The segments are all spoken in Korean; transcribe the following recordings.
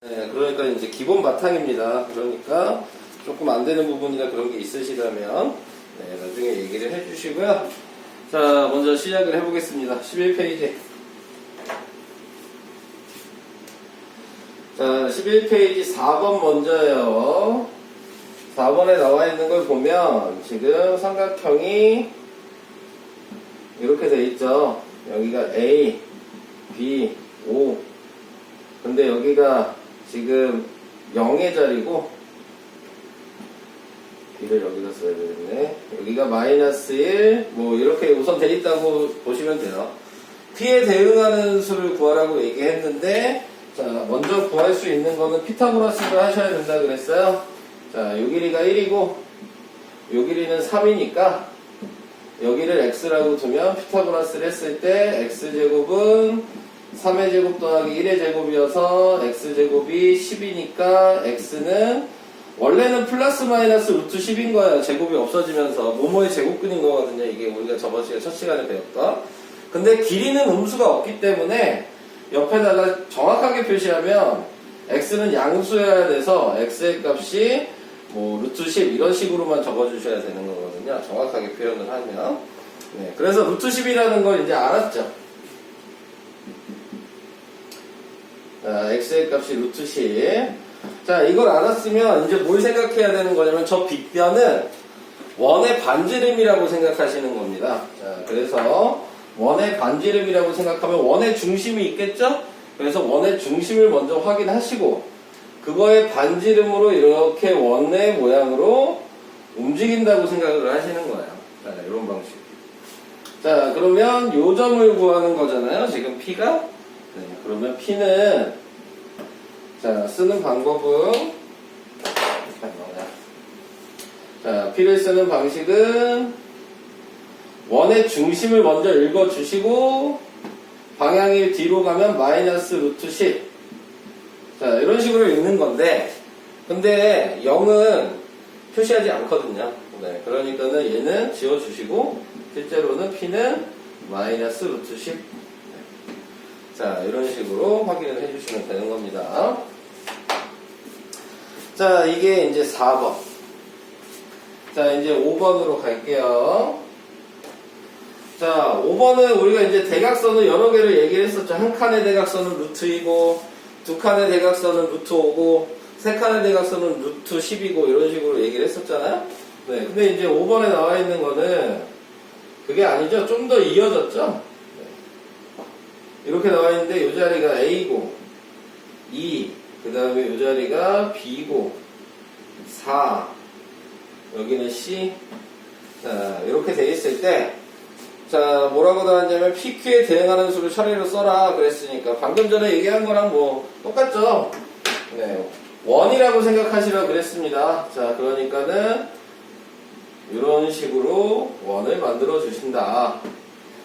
네, 그러니까 이제 기본 바탕입니다. 그러니까 조금 안 되는 부분이나 그런 게 있으시다면 네, 나중에 얘기를 해주시고요. 자, 먼저 시작을 해보겠습니다. 11페이지. 자, 11페이지 4번 먼저요. 4번에 나와 있는 걸 보면 지금 삼각형이 이렇게 돼 있죠. 여기가 A, B, O. 근데 여기가 지금 0의 자리고, B를 여기다 써야 되겠네. 여기가 마이너스 1, 뭐 이렇게 우선 돼 있다고 보시면 돼요. P에 대응하는 수를 구하라고 얘기했는데, 자, 먼저 구할 수 있는 거는 피타고라스를 하셔야 된다 그랬어요. 자, 요 길이가 1이고, 요 길이는 3이니까, 여기를 x라고 두면 피타고라스를 했을 때 x제곱은 3의 제곱 더하기 1의 제곱이어서 x제곱이 10이니까 x는 원래는 플러스 마이너스 루트 10인 거예요. 제곱이 없어지면서 모모의 제곱근인 거거든요. 이게 우리가 저번 시간에 첫 시간에 배웠던. 근데 길이는 음수가 없기 때문에 옆에다가 정확하게 표시하면 x는 양수여야 돼서 x의 값이 뭐 루트 10 이런 식으로만 적어주셔야 되는 거거든요. 정확하게 표현을 하면. 네, 그래서 루트 10이라는 걸 이제 알았죠. 자, x의 값이 루트 10. 자, 이걸 알았으면 이제 뭘 생각해야 되는 거냐면 저 빗변은 원의 반지름이라고 생각하시는 겁니다. 자, 그래서 원의 반지름이라고 생각하면 원의 중심이 있겠죠? 그래서 원의 중심을 먼저 확인하시고 그거의 반지름으로 이렇게 원의 모양으로 움직인다고 생각을 하시는 거예요. 자, 이런 방식. 자, 그러면 요 점을 구하는 거잖아요. 지금 P가. 네, 그러면 P는 자, 쓰는 방법은 자, P를 쓰는 방식은 원의 중심을 먼저 읽어주시고 방향이 뒤로 가면 마이너스 루트 10. 자, 이런 식으로 읽는 건데 근데 0은 표시하지 않거든요. 네, 그러니까는 얘는 지워주시고 실제로는 P는 마이너스 루트 10. 네. 자, 이런 식으로 확인을 해주시면 되는 겁니다. 자, 이게 이제 4번. 자, 이제 5번으로 갈게요. 자, 5번은 우리가 이제 대각선을 여러 개를 얘기를 했었죠. 한 칸의 대각선은 루트이고, 두 칸의 대각선은 루트 5고, 세 칸의 대각선은 루트 10이고, 이런 식으로 얘기를 했었잖아요. 네, 근데 이제 5번에 나와 있는 거는 그게 아니죠. 좀 더 이어졌죠. 네. 이렇게 나와 있는데, 이 자리가 A고, 2, 그 다음에 이 자리가 B고, 4, 여기는 C. 자, 이렇게 돼 있을 때, 자, 뭐라고 나왔냐면 PQ에 대응하는 수를 처리로 써라 그랬으니까 방금 전에 얘기한 거랑 뭐 똑같죠? 네, 원이라고 생각하시라 그랬습니다. 자, 그러니까는 이런 식으로 원을 만들어 주신다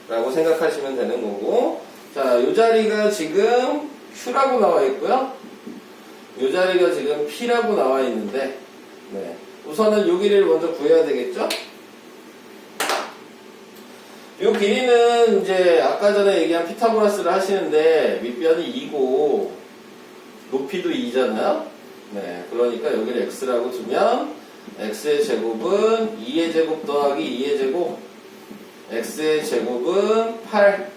라고 생각하시면 되는 거고, 자, 이 자리가 지금 Q라고 나와 있고요. 이 자리가 지금 P라고 나와 있는데, 네, 우선은 요 길이를 먼저 구해야 되겠죠? 요 길이는 이제 아까 전에 얘기한 피타고라스를 하시는데 밑변이 2고 높이도 2잖아요. 네, 그러니까 여기를 x라고 두면 x의 제곱은 2의 제곱 더하기 2의 제곱, x의 제곱은 8.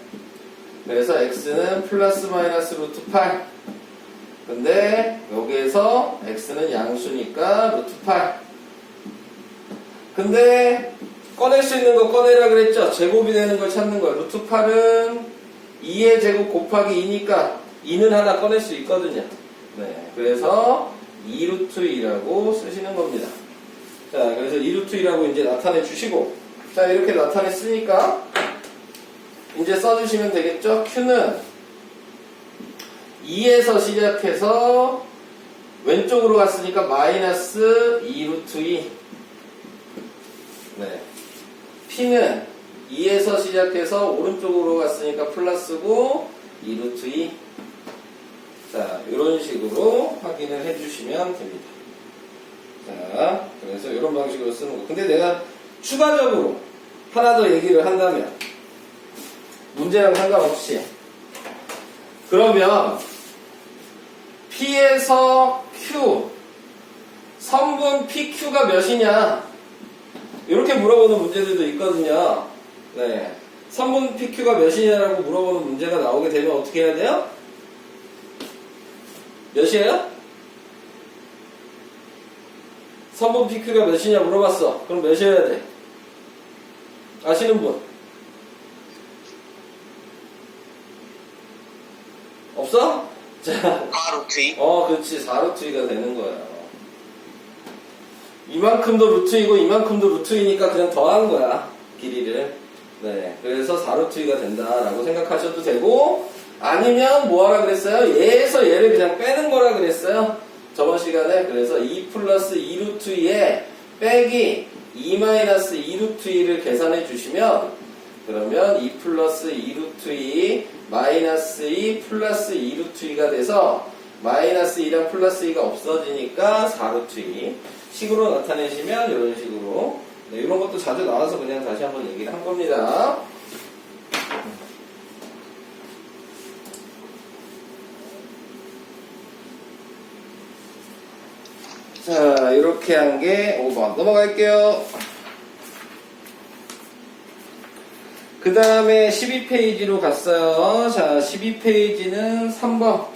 그래서 x는 플러스 마이너스 루트 8. 근데 여기에서 x는 양수니까 루트 8. 근데 꺼낼 수 있는 거 꺼내라 그랬죠? 제곱이 되는 걸 찾는 거야. 루트 8은 2의 제곱 곱하기 2니까 2는 하나 꺼낼 수 있거든요. 네, 그래서 2루트 2라고 쓰시는 겁니다. 자, 그래서 2루트 2라고 이제 나타내 주시고, 자, 이렇게 나타냈으니까 이제 써주시면 되겠죠? Q는 2에서 시작해서 왼쪽으로 갔으니까 마이너스 2루트 2. 네. P는 2에서 시작해서 오른쪽으로 갔으니까 플러스고 2루트 2. 자, 이런 식으로 확인을 해주시면 됩니다. 자, 그래서 이런 방식으로 쓰는 거. 근데 내가 추가적으로 하나 더 얘기를 한다면 문제랑 상관없이 그러면 P에서 Q, 선분 PQ가 몇이냐? 이렇게 물어보는 문제들도 있거든요. 네. 선분 PQ가 몇이냐라고 물어보는 문제가 나오게 되면 어떻게 해야 돼요? 몇이에요? 선분 PQ가 몇이냐 물어봤어. 그럼 몇이어야 돼? 아시는 분? 없어? 자, 4루트 2. 그렇지. 4루트 2가 되는 거야. 이만큼도 루트이고 이만큼도 루트이니까 그냥 더한 거야. 길이를. 네. 그래서 4루트 2가 된다라고 생각하셔도 되고, 아니면 뭐 하라 그랬어요? 얘에서 얘를 그냥 빼는 거라 그랬어요. 저번 시간에. 그래서 2 플러스 2루트 2에 빼기 2 마이너스 2루트 2를 계산해 주시면, 그러면 2 플러스 2루트 2 마이너스 2 플러스 2루트 2가 돼서 마이너스 2랑 플러스 2가 없어지니까 4루트 2 식으로 나타내시면 이런 식으로. 네, 이런 것도 자주 나와서 그냥 다시 한번 얘기를 한 겁니다. 자, 이렇게 한 게 5번 넘어갈게요. 그 다음에 12페이지로 갔어요. 자, 12페이지는 3번.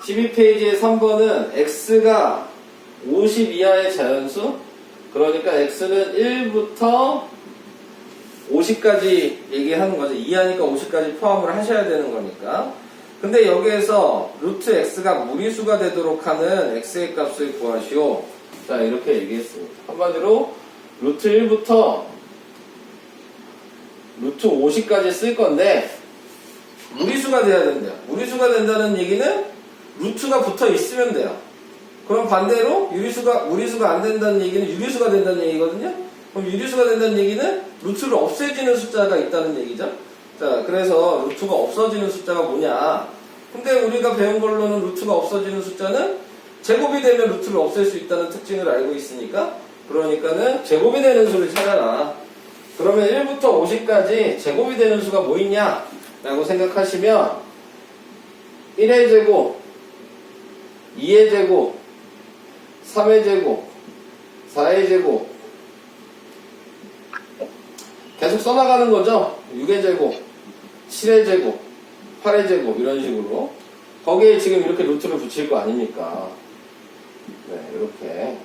12페이지의 3번은 x가 50 이하의 자연수, 그러니까 x는 1부터 50까지 얘기하는 거죠. 이하니까 50까지 포함을 하셔야 되는 거니까. 근데 여기에서 루트 x가 무리수가 되도록 하는 x의 값을 구하시오. 자, 이렇게 얘기했습니다. 한마디로 루트 1부터 루트 50까지 쓸 건데 무리수가 돼야 된대요. 무리수가 된다는 얘기는 루트가 붙어 있으면 돼요. 그럼 반대로 무리수가 안 된다는 얘기는 유리수가 된다는 얘기거든요. 그럼 유리수가 된다는 얘기는 루트를 없애지는 숫자가 있다는 얘기죠. 자, 그래서 루트가 없어지는 숫자가 뭐냐? 근데 우리가 배운 걸로는 루트가 없어지는 숫자는 제곱이 되면 루트를 없앨 수 있다는 특징을 알고 있으니까, 그러니까는 제곱이 되는 수를 찾아라. 그러면 1부터 50까지 제곱이 되는 수가 뭐 있냐? 라고 생각하시면 1의 제곱, 2의 제곱, 3의 제곱, 4의 제곱 계속 써나가는 거죠. 6의 제곱, 7의 제곱, 8의 제곱 이런 식으로. 거기에 지금 이렇게 루트를 붙일 거 아닙니까? 네, 이렇게.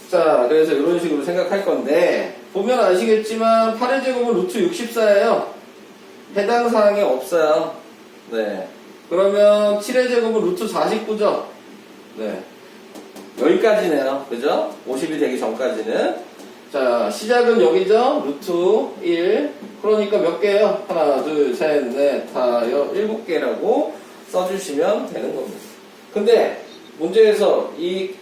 자, 그래서 이런 식으로 생각할 건데, 보면 아시겠지만 8의 제곱은 루트 64예요. 해당 사항이 없어요. 네. 그러면 7의 제곱은 루트 49죠. 네. 여기까지네요. 그죠? 50이 되기 전까지는. 자, 시작은 여기죠? 루트 1. 그러니까 몇 개예요? 하나, 둘, 셋, 넷, 다섯, 7개라고 써주시면 되는 겁니다. 근데 문제에서 이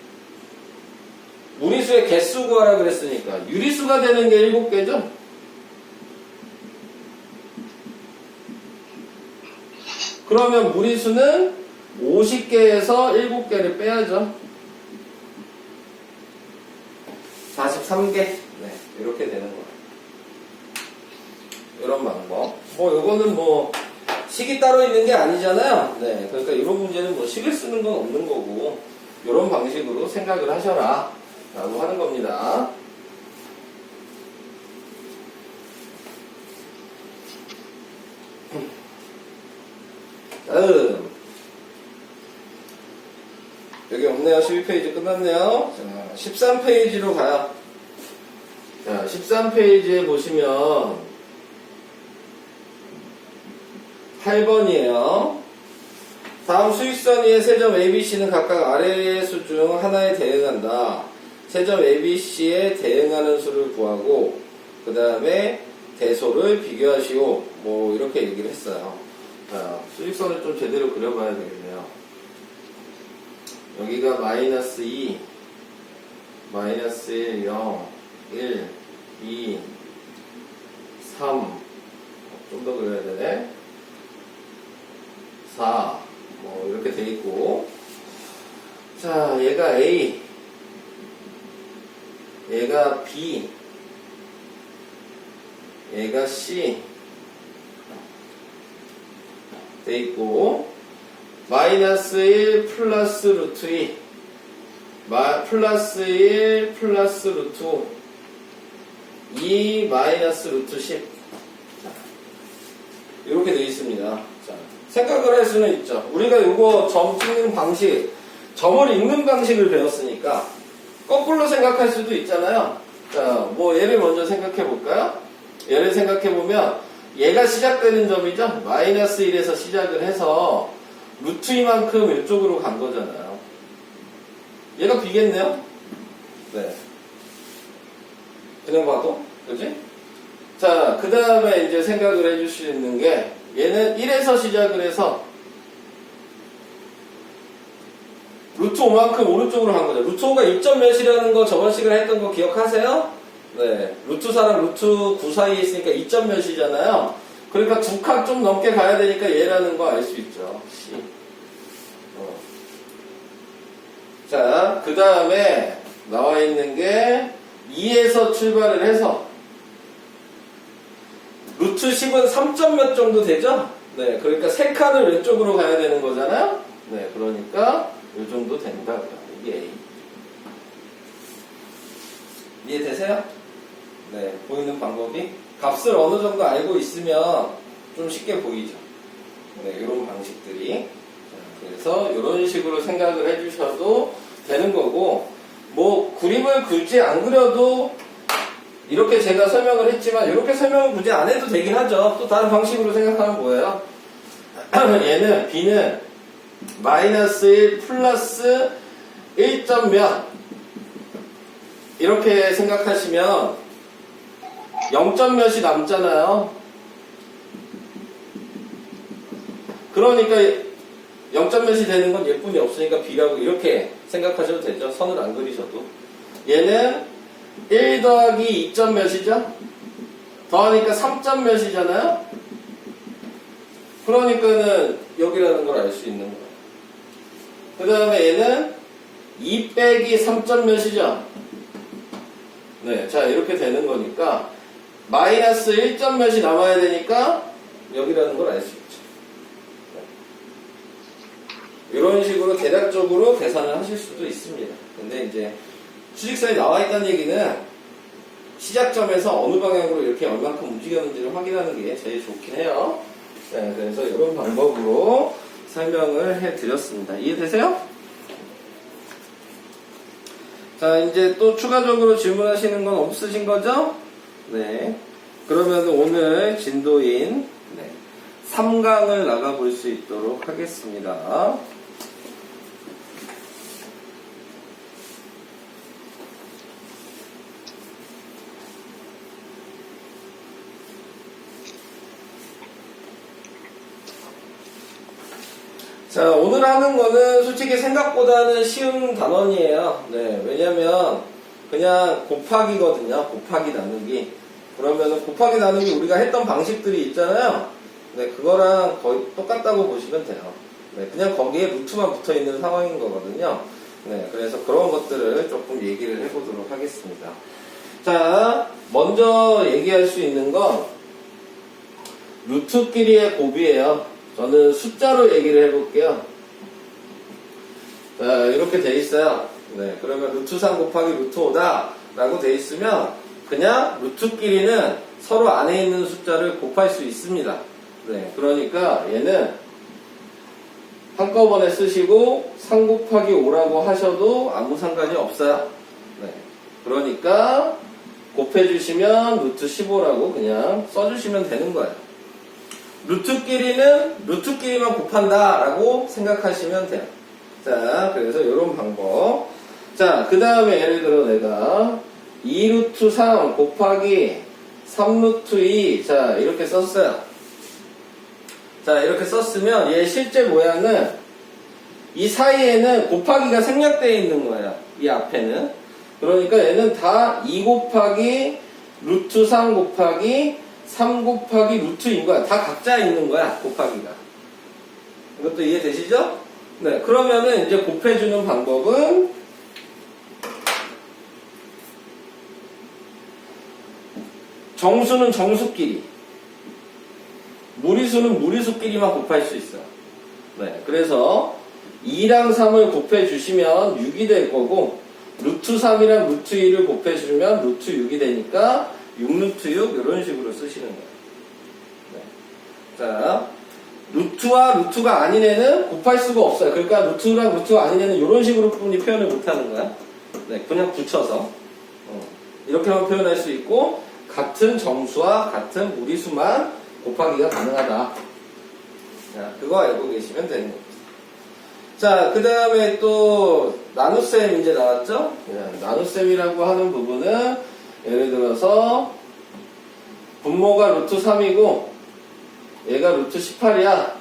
무리수의 개수 구하라 그랬으니까 유리수가 되는 게 7개죠? 그러면 무리수는 50개에서 7개를 빼야죠. 43개. 네, 이렇게 되는 거예요. 이런 방법. 요거는 식이 따로 있는 게 아니잖아요. 네, 그러니까 이런 문제는 식을 쓰는 건 없는 거고, 이런 방식으로 생각을 하셔라. 라고 하는 겁니다. 다음. 여기 없네요. 12페이지 끝났네요. 자, 13페이지로 가요. 자, 13페이지에 보시면 8번이에요. 다음 수익선 위의 세점 ABC는 각각 아래의 수 중 하나에 대응한다. 세점 ABC에 대응하는 수를 구하고 그 다음에 대소를 비교하시오. 이렇게 얘기를 했어요. 자, 수익선을 좀 제대로 그려봐야 되겠네요. 여기가 마이너스 2, 마이너스 1, 0, 1, 2, 3, 좀 더 그려야 되네. 4, 이렇게 돼 있고. 자, 얘가 A, 얘가 B, 얘가 C 돼 있고, 마이너스 1 플러스 루트 2, 플러스 1 플러스 루트 5, 2 마이너스 루트 10. 자, 이렇게 되어 있습니다. 자, 생각을 할 수는 있죠. 우리가 이거 점 찍는 방식, 점을 읽는 방식을 배웠으니까 거꾸로 생각할 수도 있잖아요. 자, 뭐 얘를 먼저 생각해 볼까요? 얘를 생각해 보면 얘가 시작되는 점이죠. 마이너스 1에서 시작을 해서 루트 2만큼 이쪽으로 간 거잖아요. 얘가 B겠네요? 네. 그냥 봐도? 그지? 자, 그 다음에 이제 생각을 해줄 수 있는 게, 얘는 1에서 시작을 해서 루트 5만큼 오른쪽으로 간 거죠. 루트 5가 2점 몇이라는 거 저번 시간에 했던 거 기억하세요? 네. 루트 4랑 루트 9 사이에 있으니까 2점 몇이잖아요. 그러니까 두 칸 좀 넘게 가야 되니까 얘라는 거 알 수 있죠. C. 자, 그 다음에 나와 있는 게 2에서 출발을 해서 루트 10은 3점 몇 정도 되죠? 네, 그러니까 3칸을 왼쪽으로 가야 되는 거잖아요? 네, 그러니까 이 정도 된다. 이게 A. 이해되세요? 네, 보이는 방법이 값을 어느 정도 알고 있으면 좀 쉽게 보이죠. 네, 이런 방식들이. 그래서 이런 식으로 생각을 해주셔도 되는 거고, 뭐 그림을 굳이 안 그려도 이렇게 제가 설명을 했지만 이렇게 설명을 굳이 안 해도 되긴 하죠. 또 다른 방식으로 생각하면 뭐예요? 얘는 B는 마이너스 1 플러스 1점 몇 이렇게 생각하시면 0점 몇이 남잖아요. 그러니까 0점 몇이 되는 건 예쁜이 없으니까 B라고 이렇게 생각하셔도 되죠. 선을 안 그리셔도. 얘는 1 더하기 2점 몇이죠? 더하니까 3점 몇이잖아요? 그러니까는 여기라는 걸 알 수 있는 거예요. 그 다음에 얘는 2 빼기 3점 몇이죠? 네, 자 이렇게 되는 거니까 마이너스 1점 몇이 남아야 되니까 여기라는 걸 알 수 있죠. 이런 식으로 대략적으로 계산을 하실 수도 있습니다. 근데 이제 수직선이 나와 있다는 얘기는 시작점에서 어느 방향으로 이렇게 얼만큼 움직였는지를 확인하는 게 제일 좋긴 해요. 네, 그래서 이런 방법으로 설명을 해드렸습니다. 이해되세요? 자, 이제 또 추가적으로 질문하시는 건 없으신 거죠? 네. 그러면 오늘 진도인 3강을 나가볼 수 있도록 하겠습니다. 자, 오늘 하는 거는 솔직히 생각보다는 쉬운 단원이에요. 네, 왜냐면 그냥 곱하기거든요. 곱하기 나누기. 그러면은 곱하기 나누기 우리가 했던 방식들이 있잖아요. 네, 그거랑 거의 똑같다고 보시면 돼요. 네, 그냥 거기에 루트만 붙어 있는 상황인 거거든요. 네, 그래서 그런 것들을 조금 얘기를 해보도록 하겠습니다. 자, 먼저 얘기할 수 있는 건 루트끼리의 곱이에요. 저는 숫자로 얘기를 해볼게요. 자, 이렇게 돼 있어요. 네, 그러면 루트 3 곱하기 루트 5다 라고 돼 있으면 그냥 루트끼리는 서로 안에 있는 숫자를 곱할 수 있습니다. 네, 그러니까 얘는 한꺼번에 쓰시고 3 곱하기 5라고 하셔도 아무 상관이 없어요. 네, 그러니까 곱해주시면 루트 15라고 그냥 써주시면 되는 거예요. 루트끼리는 루트끼리만 곱한다 라고 생각하시면 돼요. 자, 그래서 이런 방법. 자, 그 다음에 예를 들어 내가 2루트 3 곱하기 3루트 2. 자, 이렇게 썼어요. 자, 이렇게 썼으면 얘 실제 모양은 이 사이에는 곱하기가 생략되어 있는 거예요. 이 앞에는. 그러니까 얘는 다 2 곱하기 루트 3 곱하기 3 곱하기 루트인 거야. 다 각자 있는 거야, 곱하기가. 이것도 이해되시죠? 네, 그러면은 이제 곱해주는 방법은 정수는 정수끼리, 무리수는 무리수끼리만 곱할 수 있어요. 네, 그래서 2랑 3을 곱해주시면 6이 될 거고, 루트 3이랑 루트 2를 곱해주면 루트 6이 되니까 6루트 6 이런 식으로 쓰시는 거예요. 네. 자, 루트와 루트가 아닌 애는 곱할 수가 없어요. 그러니까 루트랑 루트가 아닌 애는 이런 식으로 뿐이 표현을 못하는 거야. 네, 그냥 붙여서 이렇게만 표현할 수 있고, 같은 정수와 같은 무리수만 곱하기가 가능하다. 자, 그거 알고 계시면 되는 겁니다. 자, 그 다음에 또 나눗셈 이제 나왔죠? 나눗셈이라고 하는 부분은 예를 들어서 분모가 루트 3이고 얘가 루트 18이야.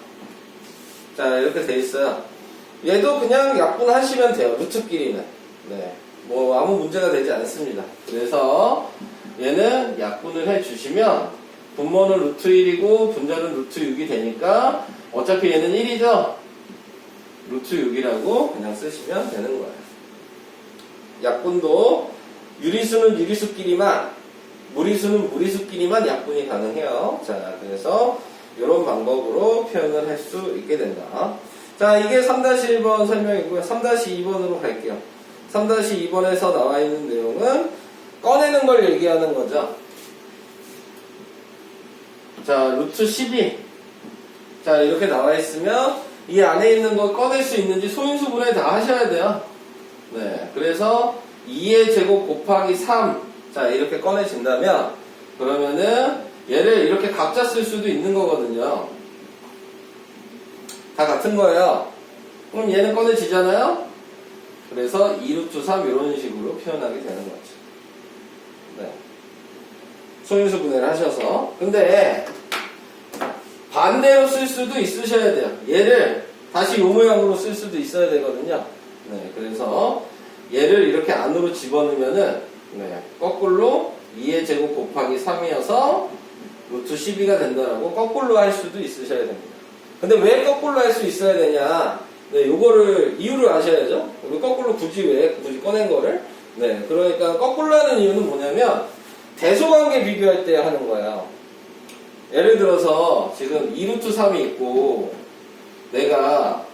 자, 이렇게 돼 있어요. 얘도 그냥 약분하시면 돼요. 루트끼리는. 네, 뭐 아무 문제가 되지 않습니다. 그래서 얘는 약분을 해주시면 분모는 루트 1이고 분자는 루트 6이 되니까 어차피 얘는 1이죠? 루트 6이라고 그냥 쓰시면 되는 거예요. 약분도 유리수는 유리수끼리만, 무리수는 무리수끼리만 약분이 가능해요. 자, 그래서 이런 방법으로 표현을 할 수 있게 된다. 자, 이게 3-1번 설명이고요. 3-2번으로 갈게요. 3-2번에서 나와 있는 내용은 꺼내는 걸 얘기하는 거죠. 자, 루트 12. 자, 이렇게 나와 있으면 이 안에 있는 거 꺼낼 수 있는지 소인수분해 다 하셔야 돼요. 네, 그래서 2의 제곱 곱하기 3. 자, 이렇게 꺼내진다면 그러면은 얘를 이렇게 각자 쓸 수도 있는 거거든요. 다 같은 거예요. 그럼 얘는 꺼내지잖아요. 그래서 2루트 3 이런 식으로 표현하게 되는 거죠. 네, 소인수분해를 하셔서. 근데 반대로 쓸 수도 있으셔야 돼요. 얘를 다시 요 모양으로 쓸 수도 있어야 되거든요. 네, 그래서 얘를 이렇게 안으로 집어넣으면은 네, 거꾸로 2의 제곱 곱하기 3이어서 루트 12가 된다라고 거꾸로 할 수도 있으셔야 됩니다. 근데 왜 거꾸로 할 수 있어야 되냐? 네, 요거를 이유를 아셔야죠. 우리 거꾸로 굳이 꺼낸 거를? 네, 그러니까 거꾸로 하는 이유는 뭐냐면 대소관계 비교할 때 하는 거예요. 예를 들어서 지금 2루트 3이 있고 내가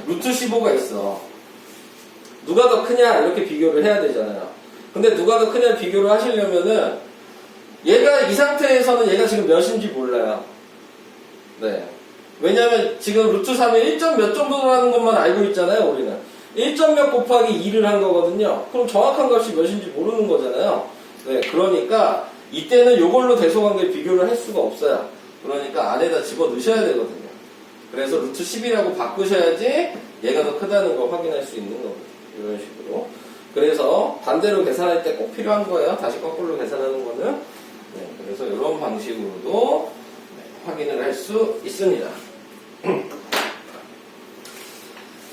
루트 15가 있어. 누가 더 크냐 이렇게 비교를 해야 되잖아요. 근데 누가 더 크냐 비교를 하시려면은 얘가 이 상태에서는 얘가 지금 몇인지 몰라요. 네, 왜냐면 지금 루트 3이 1점 몇 정도라는 것만 알고 있잖아요. 우리는 1점 몇 곱하기 2를 한 거거든요. 그럼 정확한 값이 몇인지 모르는 거잖아요. 네, 그러니까 이때는 이걸로 대소관계 비교를 할 수가 없어요. 그러니까 안에다 집어 넣으셔야 되거든요. 그래서 루트 10이라고 바꾸셔야지 얘가 더 크다는 걸 확인할 수 있는 거거든요. 이런 식으로. 그래서 반대로 계산할 때 꼭 필요한 거예요. 다시 거꾸로 계산하는 거는. 네, 그래서 이런 방식으로도 확인을 할 수 있습니다.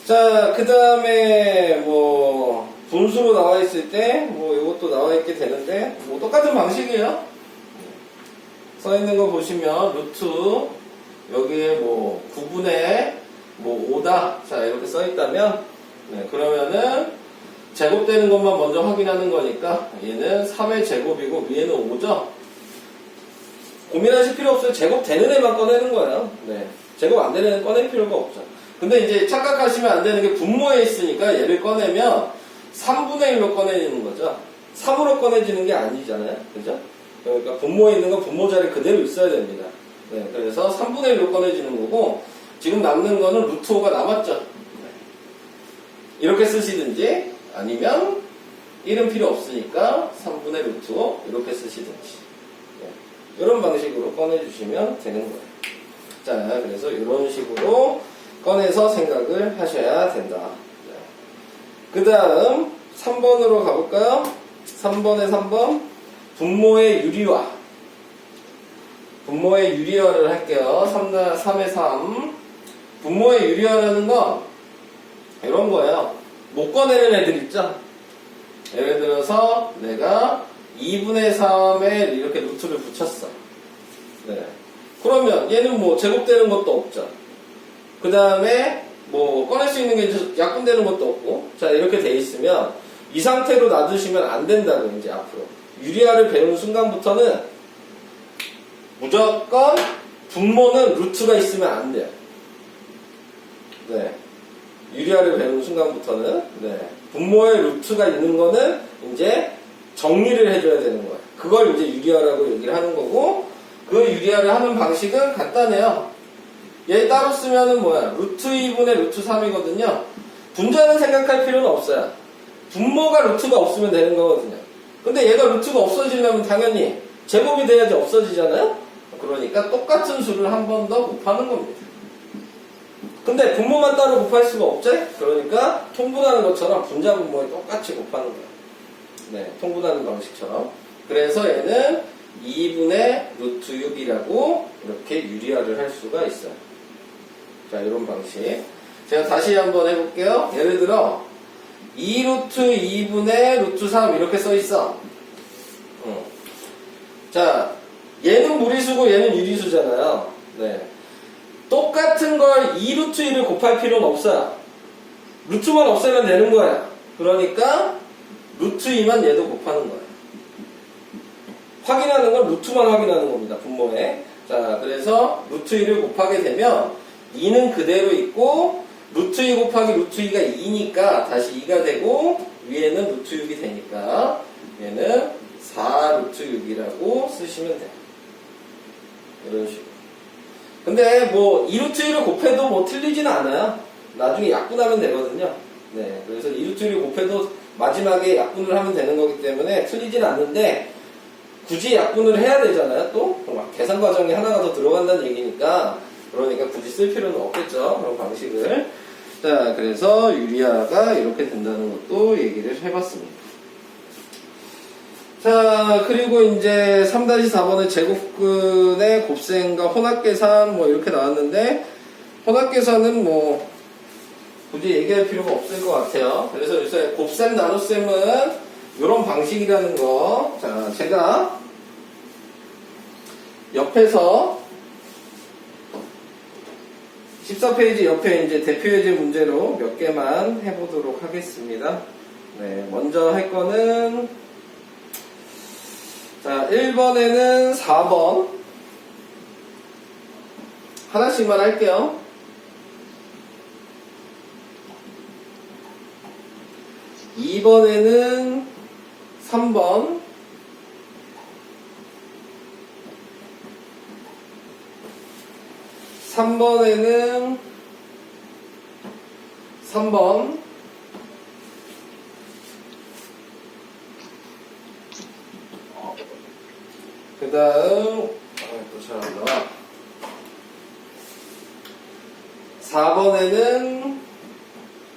자, 그 다음에 뭐 분수로 나와 있을 때 뭐 이것도 나와 있게 되는데 뭐 똑같은 방식이에요. 써 있는 거 보시면 루트 여기에 뭐 9분의 뭐 5다. 자, 이렇게 써 있다면 네, 그러면은 제곱되는 것만 먼저 확인하는 거니까 얘는 3의 제곱이고 위에는 5죠. 고민하실 필요 없어요. 제곱되는 애만 꺼내는 거예요. 네, 제곱 안 되는 애 꺼낼 필요가 없죠. 근데 이제 착각하시면 안 되는 게 분모에 있으니까 얘를 꺼내면 3분의 1로 꺼내지는 거죠. 3으로 꺼내지는 게 아니잖아요. 그죠? 그러니까 분모에 있는 건 분모 자리 그대로 있어야 됩니다. 네, 그래서 3분의 1로 꺼내지는 거고, 지금 남는 거는 루트 5가 남았죠. 네. 이렇게 쓰시든지, 아니면 1은 필요 없으니까 3분의 루트 5 이렇게 쓰시든지. 네. 이런 방식으로 꺼내주시면 되는 거예요. 자, 그래서 이런 식으로 꺼내서 생각을 하셔야 된다. 그 다음 3번으로 가볼까요? 3번에 3번 분모의 유리화. 분모의 유리화를 할게요. 3의 3 분모의 유리화라는 건 이런 거예요. 못 꺼내는 애들 있죠? 예를 들어서 내가 2분의 3에 이렇게 루트를 붙였어. 네. 그러면 얘는 뭐 제곱되는 것도 없죠. 그 다음에 뭐 꺼낼 수 있는 게 약분되는 것도 없고, 자, 이렇게 돼 있으면 이 상태로 놔두시면 안 된다고. 이제 앞으로 유리화를 배우는 순간부터는 무조건 분모는 루트가 있으면 안 돼요. 네. 유리화를 배우는 순간부터는, 네. 분모에 루트가 있는 거는 이제 정리를 해줘야 되는 거예요. 그걸 이제 유리화라고 얘기를 하는 거고, 그 유리화를 하는 방식은 간단해요. 얘 따로 쓰면은 뭐야? 루트 2분의 루트 3이거든요. 분자는 생각할 필요는 없어요. 분모가 루트가 없으면 되는 거거든요. 근데 얘가 루트가 없어지려면 당연히 제곱이 돼야지 없어지잖아요? 그러니까 똑같은 수를 한 번 더 곱하는 겁니다. 근데 분모만 따로 곱할 수가 없죠? 그러니까 통분하는 것처럼 분자 분모에 똑같이 곱하는 거예요. 네, 통분하는 방식처럼. 그래서 얘는 2분의 루트 6이라고 이렇게 유리화를 할 수가 있어요. 자, 이런 방식. 제가 다시 한번 해볼게요. 예를 들어 2루트 2분의 루트 3 이렇게 써있어. 자, 얘는 무리수고 얘는 유리수잖아요. 네. 똑같은 걸 2루트 2를 곱할 필요는 없어요. 루트만 없애면 되는 거야. 그러니까 루트 2만 얘도 곱하는 거예요. 확인하는 건 루트만 확인하는 겁니다. 분모에. 자, 그래서 루트 2를 곱하게 되면 2는 그대로 있고 루트 2 곱하기 루트 2가 2니까 다시 2가 되고 위에는 루트 6이 되니까 얘는 4 루트 6이라고 쓰시면 돼요. 이런 식으로. 근데 뭐 2루트 1을 곱해도 뭐 틀리지는 않아요. 나중에 약분하면 되거든요. 네, 그래서 2루트 1을 곱해도 마지막에 약분을 하면 되는 거기 때문에 틀리진 않는데 굳이 약분을 해야 되잖아요. 또 막 계산 과정이 하나가 더 들어간다는 얘기니까 그러니까 굳이 쓸 필요는 없겠죠. 그런 방식을. 자, 그래서 유리화가 이렇게 된다는 것도 얘기를 해봤습니다. 자, 그리고 이제 3-4번의 제곱근의 곱셈과 혼합계산 뭐 이렇게 나왔는데 혼합계산은 뭐 굳이 얘기할 필요가 없을 것 같아요. 그래서 요새 곱셈 나눗셈은 이런 방식이라는 거. 자, 제가 옆에서 14페이지 옆에 이제 대표예제 문제로 몇 개만 해보도록 하겠습니다. 네, 먼저 할 거는 자, 1번에는 4번 하나씩만 할게요. 2번에는 3번 3번에는 3번 그 다음 또 잘 안 나와 4번에는